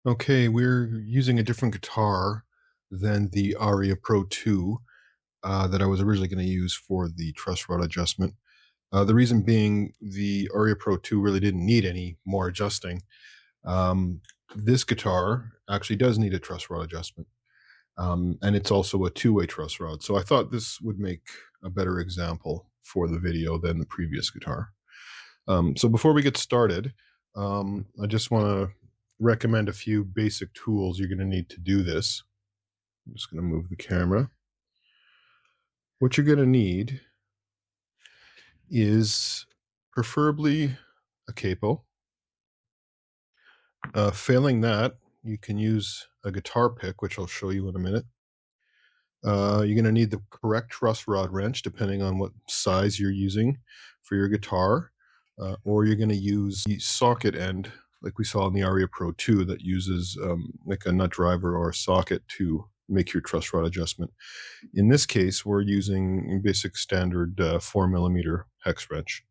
Okay, we're using a different guitar than the Aria Pro 2 that I was originally going to use for the truss rod adjustment. The reason being the Aria Pro 2 really didn't need any more adjusting. Um, this guitar actually does need a truss rod adjustment, and it's also a two-way truss rod. So I thought this would make a better example for the video than the previous guitar. So before we get started, I just want to recommend a few basic tools you're going to need to do this. I'm just going to move the camera. What you're going to need is preferably a capo. Failing that, you can use a guitar pick, which I'll show you in a minute. You're going to need the correct truss rod wrench, depending on what size you're using for your guitar, or you're going to use the socket end, like we saw in the Aria Pro 2, that uses like a nut driver or a socket to make your truss rod adjustment. In this case, we're using a basic standard 4mm hex wrench,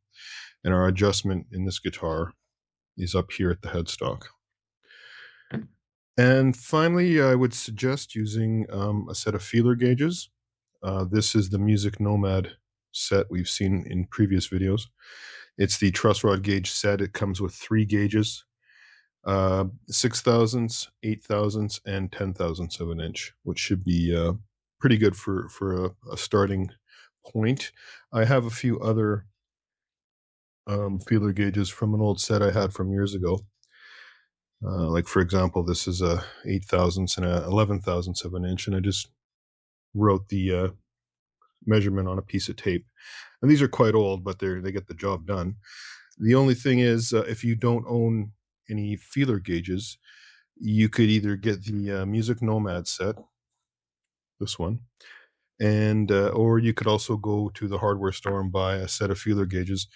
and our adjustment in this guitar is up here at the headstock. And finally, I would suggest using a set of feeler gauges. This is the Music Nomad set we've seen in previous videos. It's the truss rod gauge set. It comes with 3 gauges, 6 thousandths, 8 thousandths, and 10 thousandths of an inch, which should be pretty good for a starting point. I have a few other feeler gauges from an old set I had from years ago. Like, for example, this is a 8 thousandths and a 11 thousandths of an inch, and I just wrote the measurement on a piece of tape. And these are quite old, but they get the job done. The only thing is, if you don't own any feeler gauges, you could either get the Music Nomad set, this one, and or you could also go to the hardware store and buy a set of feeler gauges.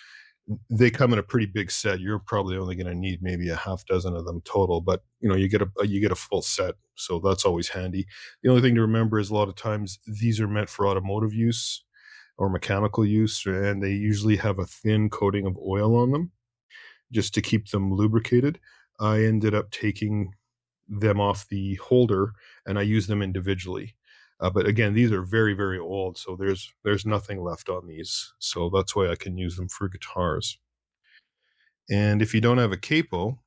They come in a pretty big set. You're probably only going to need maybe a half dozen of them total, but you get a full set, so that's always handy. The only thing to remember is a lot of times these are meant for automotive use or mechanical use, and they usually have a thin coating of oil on them just to keep them lubricated. I ended up taking them off the holder and I use them individually. But again, these are very, very old, so there's nothing left on these. So that's why I can use them for guitars. And if you don't have a capo,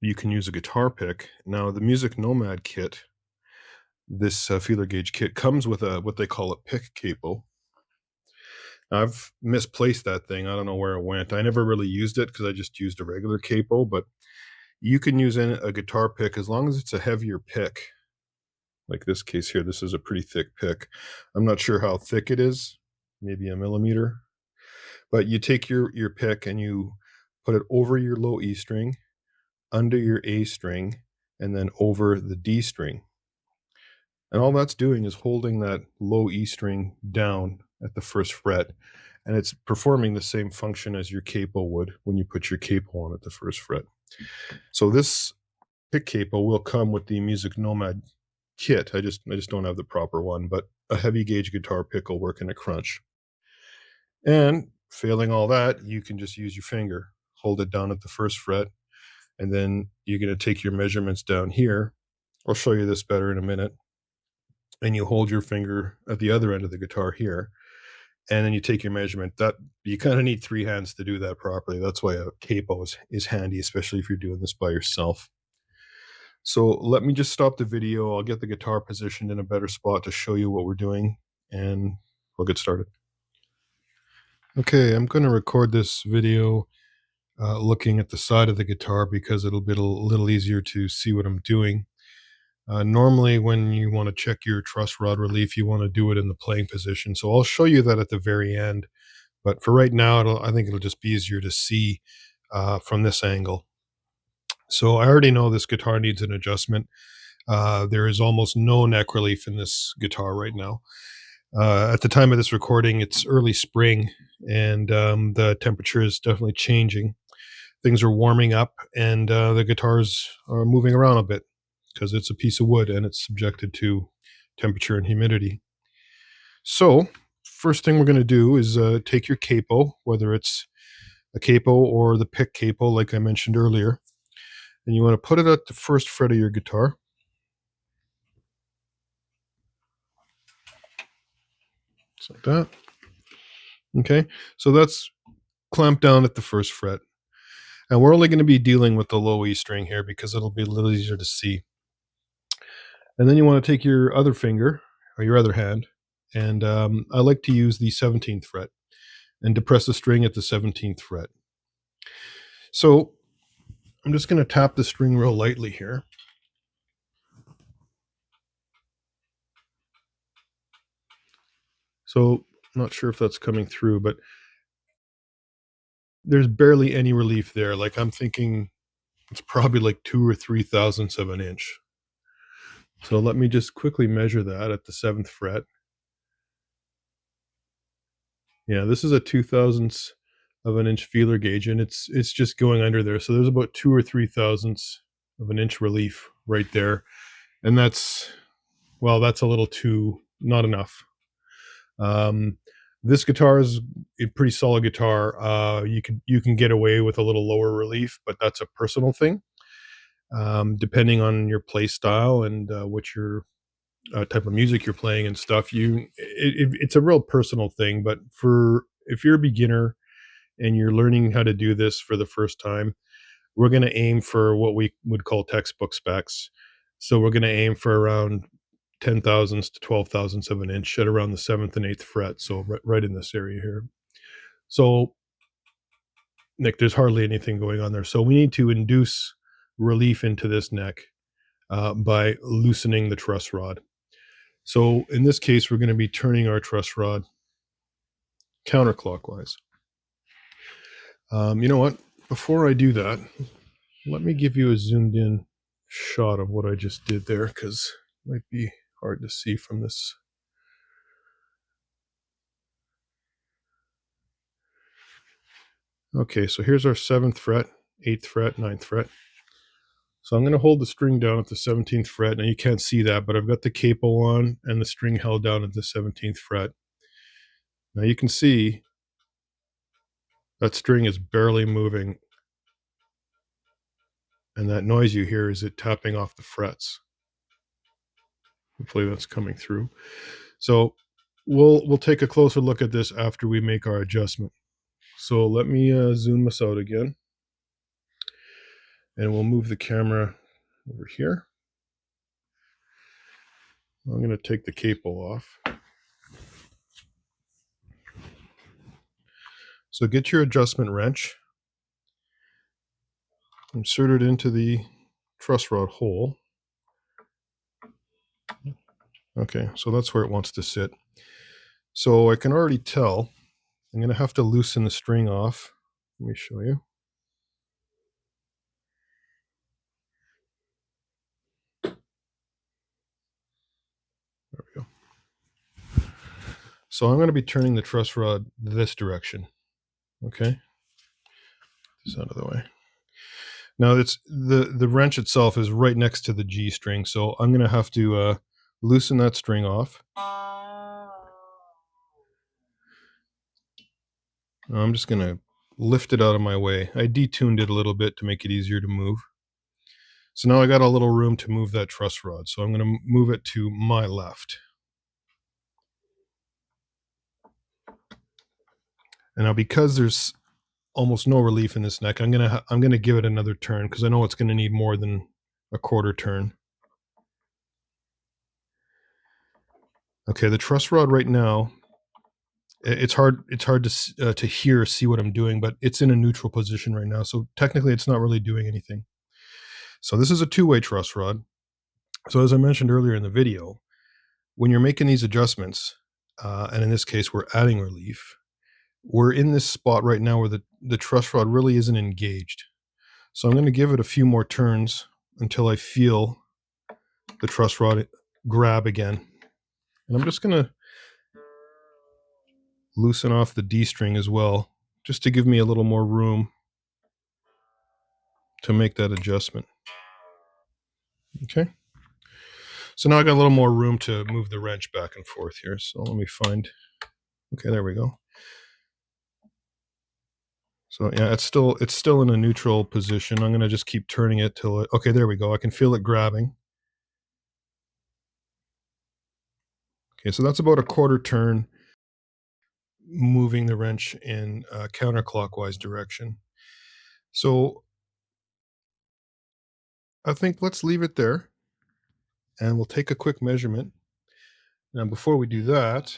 you can use a guitar pick. Now, the Music Nomad kit, this feeler gauge kit, comes with what they call a pick capo. I've misplaced that thing. I don't know where it went. I never really used it because I just used a regular capo, but you can use a guitar pick as long as it's a heavier pick. Like this case here, this is a pretty thick pick. I'm not sure how thick it is, maybe a millimeter. But you take your pick and you put it over your low E string, under your A string, and then over the D string. And all that's doing is holding that low E string down at the first fret, and it's performing the same function as your capo would when you put your capo on at the first fret. So this pick capo will come with the Music Nomad kit. I just don't have the proper one, but a heavy gauge guitar pick will work in a crunch. And failing all that, you can just use your finger, hold it down at the first fret, and then you're going to take your measurements down here. I'll show you this better in a minute. And you hold your finger at the other end of the guitar here, and then you take your measurement. That you kind of need 3 hands to do that properly. That's why a capo is handy, especially if you're doing this by yourself. So let me just stop the video. I'll get the guitar positioned in a better spot to show you what we're doing, and we'll get started. Okay, I'm going to record this video looking at the side of the guitar because it'll be a little easier to see what I'm doing. Normally, when you want to check your truss rod relief, you want to do it in the playing position. So I'll show you that at the very end. But for right now, I think it'll just be easier to see from this angle. So I already know this guitar needs an adjustment. There is almost no neck relief in this guitar right now. At the time of this recording, it's early spring, and the temperature is definitely changing. Things are warming up, and the guitars are moving around a bit because it's a piece of wood and it's subjected to temperature and humidity. So first thing we're going to do is take your capo, whether it's a capo or the pick capo like I mentioned earlier, And you want to put it at the first fret of your guitar. Just like that. Okay, so that's clamped down at the first fret. And we're only going to be dealing with the low E string here because it'll be a little easier to see. And then you want to take your other finger or your other hand, and I like to use the 17th fret and depress the string at the 17th fret. So I'm just going to tap the string real lightly here. So I'm not sure if that's coming through, but there's barely any relief there. Like I'm thinking it's probably like 2 or 3 thousandths of an inch. So let me just quickly measure that at the 7th fret. Yeah, this is a 2 thousandths of an inch feeler gauge, and it's just going under there. So there's about 2 or 3 thousandths of an inch relief right there. And that's, well, that's a little too, not enough. This guitar is a pretty solid guitar. You can get away with a little lower relief, but that's a personal thing. Depending on your play style and what your type of music you're playing and stuff, it's a real personal thing. But for if you're a beginner and you're learning how to do this for the first time, we're going to aim for what we would call textbook specs. So we're going to aim for around 10 thousandths to 12 thousandths of an inch at around the 7th and 8th fret. So right in this area here. So Nick, there's hardly anything going on there. So we need to induce relief into this neck by loosening the truss rod. So in this case, we're going to be turning our truss rod counterclockwise. You know what? Before I do that, let me give you a zoomed in shot of what I just did there, because it might be hard to see from this. Okay, so here's our 7th fret, 8th fret, 9th fret. So I'm going to hold the string down at the 17th fret. Now you can't see that, but I've got the capo on and the string held down at the 17th fret. Now you can see that string is barely moving, and that noise you hear is it tapping off the frets. Hopefully that's coming through. So we'll take a closer look at this after we make our adjustment. So let me zoom this out again, and we'll move the camera over here. I'm going to take the capo off. So get your adjustment wrench, insert it into the truss rod hole. Okay, so that's where it wants to sit. So I can already tell I'm going to have to loosen the string off. Let me show you. There we go. So I'm going to be turning the truss rod this direction. Okay. This out of the way. Now it's the wrench itself is right next to the G string, so I'm going to have to loosen that string off. I'm just going to lift it out of my way. I detuned it a little bit to make it easier to move. So now I got a little room to move that truss rod. So I'm going to move it to my left. And now because there's almost no relief in this neck, I'm gonna give it another turn because I know it's going to need more than a quarter turn. Okay, the truss rod right now, it's hard to hear or see what I'm doing, but it's in a neutral position right now. So technically, it's not really doing anything. So this is a two-way truss rod. So as I mentioned earlier in the video, when you're making these adjustments, and in this case, we're adding relief, we're in this spot right now where the truss rod really isn't engaged. So I'm going to give it a few more turns until I feel the truss rod grab again. And I'm just going to loosen off the D string as well, just to give me a little more room to make that adjustment. Okay. So now I got a little more room to move the wrench back and forth here. So let me find, okay, there we go. So yeah, it's still in a neutral position. I'm going to just keep turning it till it, okay, there we go. I can feel it grabbing. Okay, so that's about a quarter turn, moving the wrench in a counterclockwise direction. So I think let's leave it there and we'll take a quick measurement. Now, before we do that,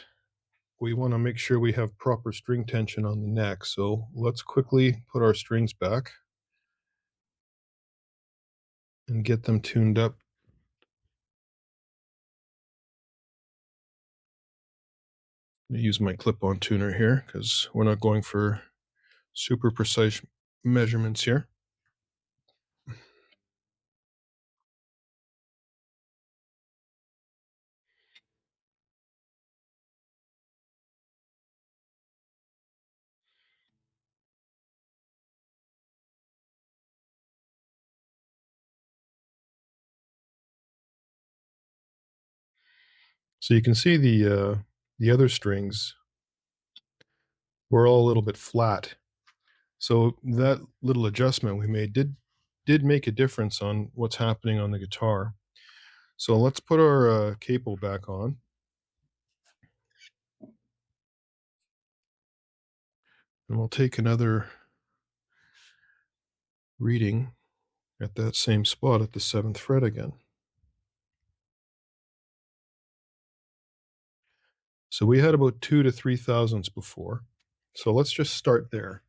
we want to make sure we have proper string tension on the neck. So let's quickly put our strings back and get them tuned up. I use my clip-on tuner here because we're not going for super precise measurements here. So you can see the other strings were all a little bit flat. So that little adjustment we made did make a difference on what's happening on the guitar. So let's put our capo back on. And we'll take another reading at that same spot at the 7th fret again. So we had about 2 to 3 thousandths before. So let's just start there.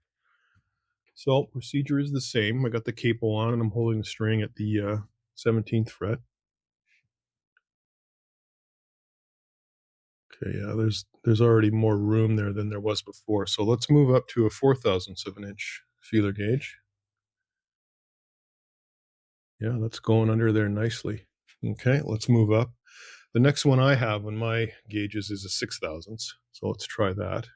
So procedure is the same. I got the capo on and I'm holding the string at the 17th fret. Okay, yeah, there's already more room there than there was before. So let's move up to a 4 thousandths of an inch feeler gauge. Yeah, that's going under there nicely. Okay, let's move up. The next one I have on my gauges is a 6 thousandths. So let's try that.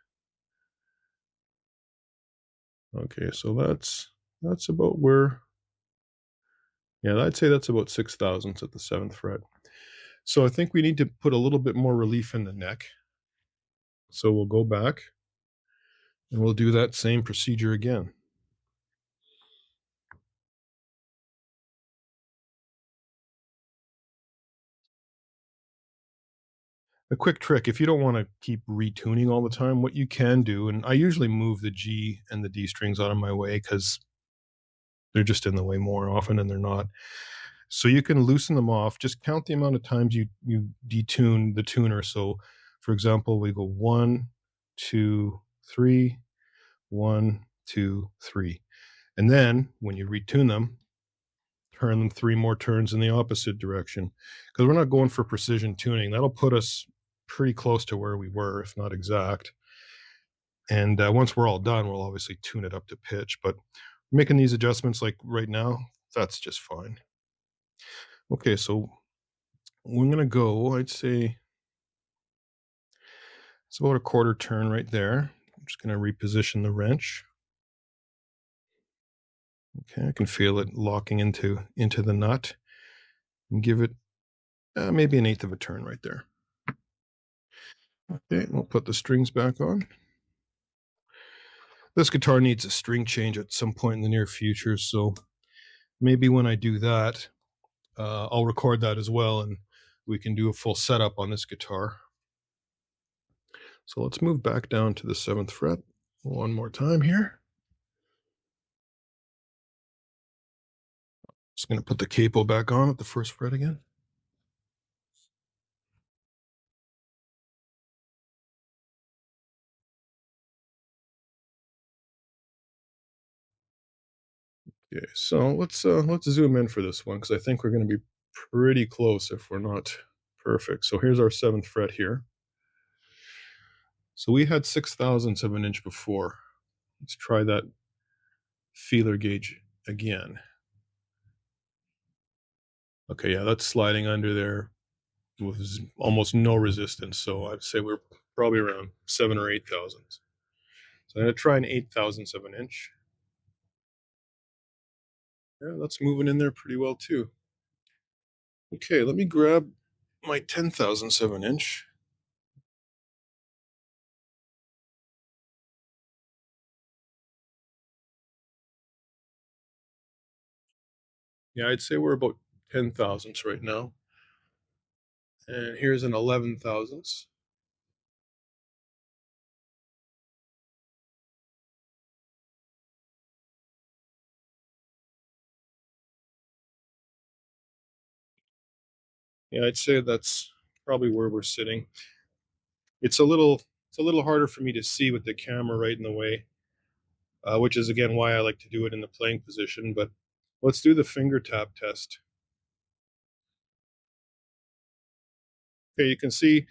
Okay, so that's about where, yeah, I'd say that's about 6 thousandths at the 7th fret. So I think we need to put a little bit more relief in the neck. So we'll go back and we'll do that same procedure again. A quick trick, if you don't want to keep retuning all the time, what you can do, and I usually move the G and the D strings out of my way because they're just in the way more often than they're not. So you can loosen them off. Just count the amount of times you detune the tuner. So, for example, we go 1, 2, 3, 1, 2, 3, and then when you retune them, turn them 3 more turns in the opposite direction because we're not going for precision tuning. That'll put us pretty close to where we were, if not exact. And once we're all done, we'll obviously tune it up to pitch. But making these adjustments like right now, that's just fine. Okay, so we're going to go, I'd say it's about a quarter turn right there. I'm just going to reposition the wrench. Okay, I can feel it locking into the nut and give it maybe an eighth of a turn right there. Okay, we'll put the strings back on. This guitar needs a string change at some point in the near future, so maybe when I do that, I'll record that as well and we can do a full setup on this guitar. So let's move back down to the 7th fret one more time here. Just going to put the capo back on at the 1st fret again. Okay, so let's zoom in for this one because I think we're going to be pretty close if we're not perfect. So here's our 7th fret here. So we had 6 thousandths of an inch before. Let's try that feeler gauge again. Okay, yeah, that's sliding under there with almost no resistance. So I'd say we're probably around 7 or 8 thousandths. So I'm going to try an 8 thousandths of an inch. Yeah, that's moving in there pretty well too. Okay, let me grab my 10 thousandths of an inch. Yeah, I'd say we're about 10 thousandths right now. And here's an 11 thousandths. Yeah, I'd say that's probably where we're sitting. It's a little harder for me to see with the camera right in the way, which is again why I like to do it in the playing position. But let's do the finger tap test. Okay, you can see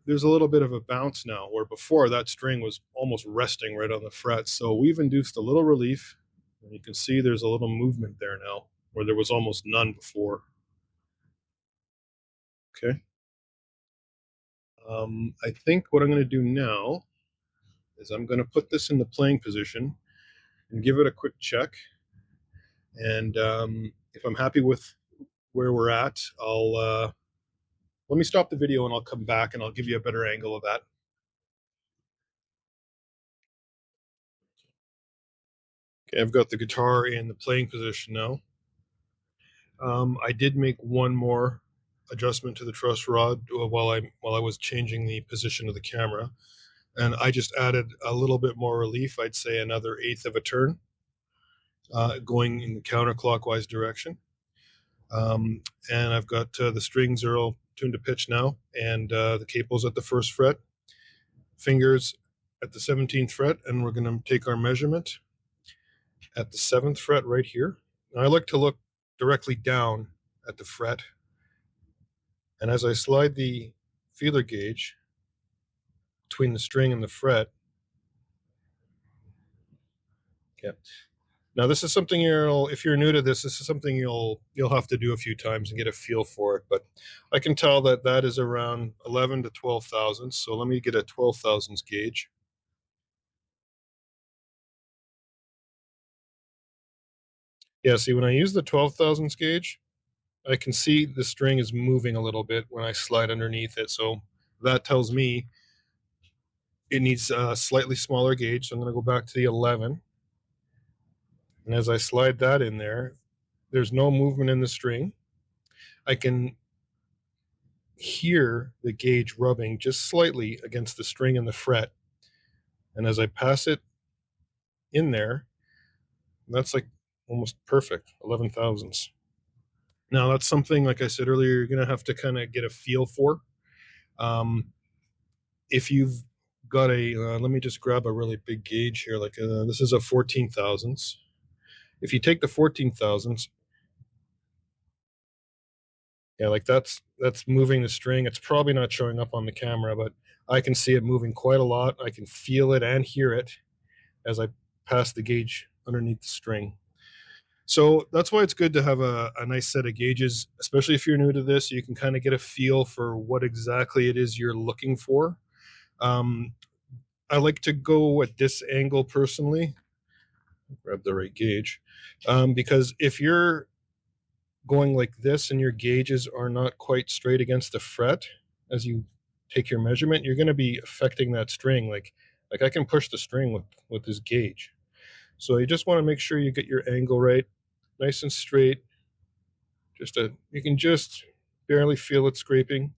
there's a little bit of a bounce now, where before that string was almost resting right on the fret. So we've induced a little relief, and you can see there's a little movement there now, where there was almost none before. Okay. I think what I'm going to do now is I'm going to put this in the playing position and give it a quick check. And if I'm happy with where we're at, I'll let me stop the video and I'll come back and I'll give you a better angle of that. Okay, I've got the guitar in the playing position now. I did make one more adjustment to the truss rod while I was changing the position of the camera, and I just added a little bit more relief. I'd say another eighth of a turn, going in the counterclockwise direction. Um, and I've got the strings are all tuned to pitch now, and the cable's at the first fret, fingers at the 17th fret, and we're going to take our measurement at the 7th fret right here. Now, I like to look directly down at the fret, and as I slide the feeler gauge between the string and the fret, yeah. Now this is something if you're new to this is something you'll have to do a few times and get a feel for it. But I can tell that that is around 11 to 12 thousandths. So let me get a 12 thousandths gauge. Yeah, see when I use the 12 thousandths gauge, I can see the string is moving a little bit when I slide underneath it. So that tells me it needs a slightly smaller gauge. So I'm going to go back to the 11. And as I slide that in there, there's no movement in the string. I can hear the gauge rubbing just slightly against the string and the fret. And as I pass it in there, that's like almost perfect, 11 thousandths. Now, that's something, like I said earlier, you're going to have to kind of get a feel for. Um, if you've got let me just grab a really big gauge here. Like this is a 14 thousandths. If you take the 14 thousandths, yeah, like that's moving the string. It's probably not showing up on the camera, but I can see it moving quite a lot. I can feel it and hear it as I pass the gauge underneath the string. So that's why it's good to have a nice set of gauges, especially if you're new to this. You can kind of get a feel for what exactly it is you're looking for. Um, I like to go at this angle personally, grab the right gauge, because if you're going like this and your gauges are not quite straight against the fret as you take your measurement, you're going to be affecting that string. Like I can push the string with this gauge. So you just want to make sure you get your angle right, nice and straight. You can just barely feel it scraping.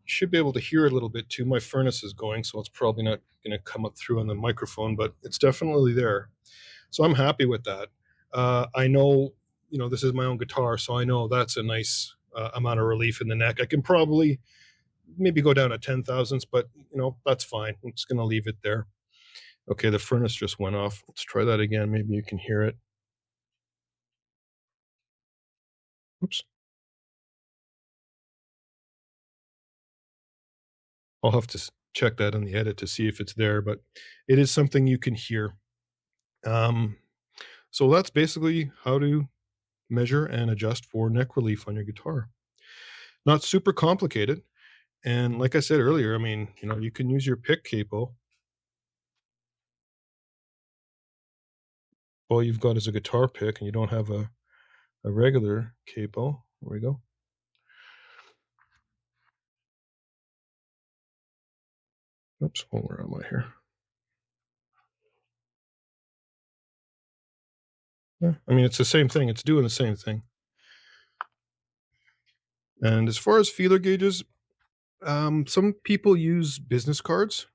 You should be able to hear a little bit too. My furnace is going, so it's probably not going to come up through on the microphone, but it's definitely there. So I'm happy with that. I know, this is my own guitar, so I know that's a nice amount of relief in the neck. I can probably maybe go down to 10 thousandths, but that's fine. I'm just going to leave it there. Okay, the furnace just went off. Let's try that again. Maybe you can hear it. Oops. I'll have to check that in the edit to see if it's there, but it is something you can hear. Um, so that's basically how to measure and adjust for neck relief on your guitar. Not super complicated. And like I said earlier, I mean, you can use your pick cable. All you've got is a guitar pick and you don't have a regular cable. There we go. Oops, well, where am I here? Yeah, I mean, it's the same thing. It's doing the same thing. And as far as feeler gauges, some people use business cards,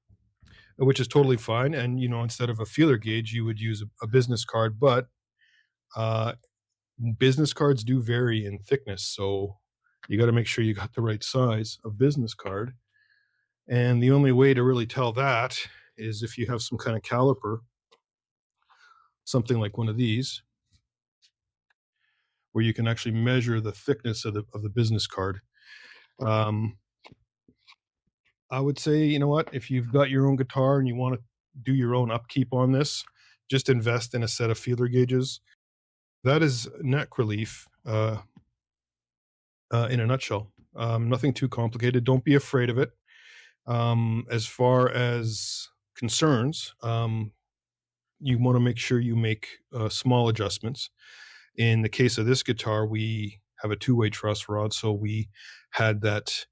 which is totally fine. And instead of a feeler gauge, you would use a business card. But uh, business cards do vary in thickness, so you got to make sure you got the right size of business card. And the only way to really tell that is if you have some kind of caliper, something like one of these, where you can actually measure the thickness of the business card. Um, I would say, you know what, if you've got your own guitar and you want to do your own upkeep on this, just invest in a set of feeler gauges. That is neck relief in a nutshell. Nothing too complicated. Don't be afraid of it. As far as concerns, you want to make sure you make small adjustments. In the case of this guitar, we have a two-way truss rod, so we had that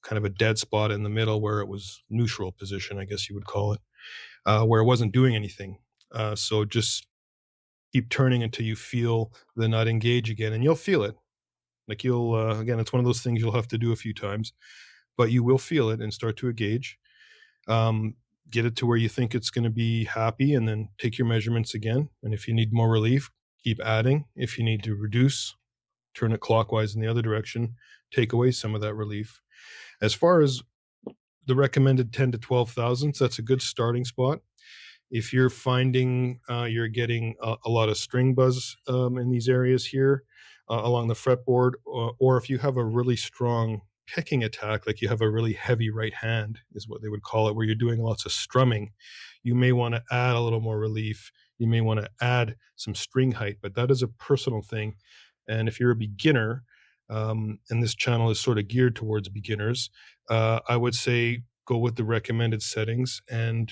kind of a dead spot in the middle where it was neutral position, I guess you would call it, where it wasn't doing anything. So just keep turning until you feel the nut engage again, and you'll feel it. Like you'll, again, it's one of those things you'll have to do a few times, but you will feel it and start to engage. Um, get it to where you think it's going to be happy, and then take your measurements again. And if you need more relief, keep adding. If you need to reduce, turn it clockwise in the other direction, take away some of that relief. As far as the recommended 10 to 12 thousandths, that's a good starting spot. If you're finding you're getting a lot of string buzz in these areas here along the fretboard, or if you have a really strong picking attack, like you have a really heavy right hand, is what they would call it, where you're doing lots of strumming, you may want to add a little more relief. You may want to add some string height, but that is a personal thing. And if you're a beginner, and this channel is sort of geared towards beginners, I would say go with the recommended settings and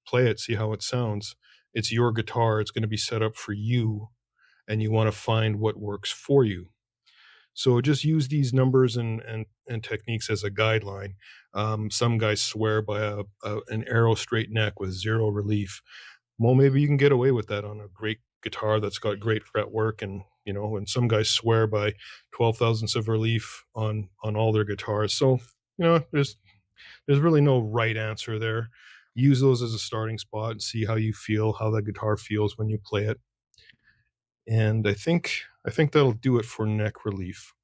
play it, see how it sounds. It's your guitar. It's going to be set up for you, and you want to find what works for you. So just use these numbers and techniques as a guideline. Some guys swear by an arrow straight neck with zero relief. Well, maybe you can get away with that on a great guitar that's got great fretwork, and some guys swear by 12 thousandths of relief on all their guitars. So there's really no right answer there. Use those as a starting spot and see how you feel, how that guitar feels when you play it. And I think that'll do it for neck relief.